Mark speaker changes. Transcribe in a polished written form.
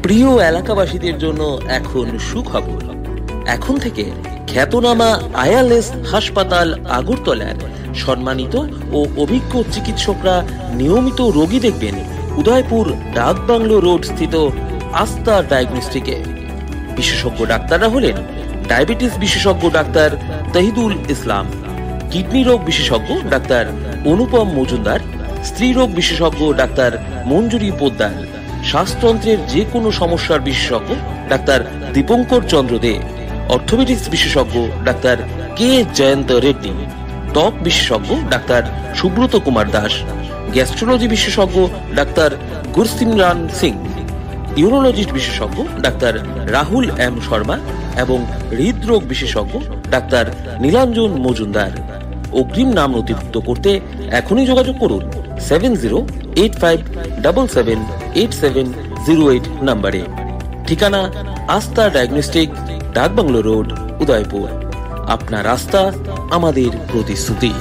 Speaker 1: প্রিয় এলাকাবাসীদের জন্য এখন সুখবর। এখন থেকে খ্যাতনামা আয়ারলেস হাসপাতাল আগরতলার সম্মানিত ও অভিজ্ঞ চিকিৎসকরা নিয়মিত রোগী দেখবেন উদয়পুর ডাকবাংলো রোড স্থিত আস্থা ডায়াগনস্টিকে। বিশেষজ্ঞ ডাক্তাররা হলেন ডায়াবেটিস বিশেষজ্ঞ ডাক্তার তহিদুল ইসলাম, কিডনি রোগ বিশেষজ্ঞ ডাক্তার অনুপম মজুমদার, স্ত্রী রোগ বিশেষজ্ঞ ডাক্তার মঞ্জুরি পোদ্দার, শ্বাসতন্ত্রের যে কোনো সমস্যার বিশেষজ্ঞ ডাক্তার দীপঙ্কর চন্দ্র দে, অর্থোপেডিক্স বিশেষজ্ঞ ডাক্তার কে জয়ন্ত রেড্ডি, ত্বক বিশেষজ্ঞ ডাক্তার সুব্রত কুমার দাস, গ্যাস্ট্রোলজি বিশেষজ্ঞ ডাক্তার গুরসিমরান সিং, ইউরোলজিস্ট বিশেষজ্ঞ ডাক্তার রাহুল এম শর্মা এবং হৃদরোগ বিশেষজ্ঞ ডাক্তার নীলাঞ্জন মজুমদার। অগ্রিম নাম নথিভুক্ত করতে এখনই যোগাযোগ করুন 7085778708 নম্বরে। ঠিকানা আস্থা ডায়াগনস্টিক, ডাকবাংলো রোড, উদয়পুর। আপনার আস্থা আমাদের প্রতিশ্রুতি।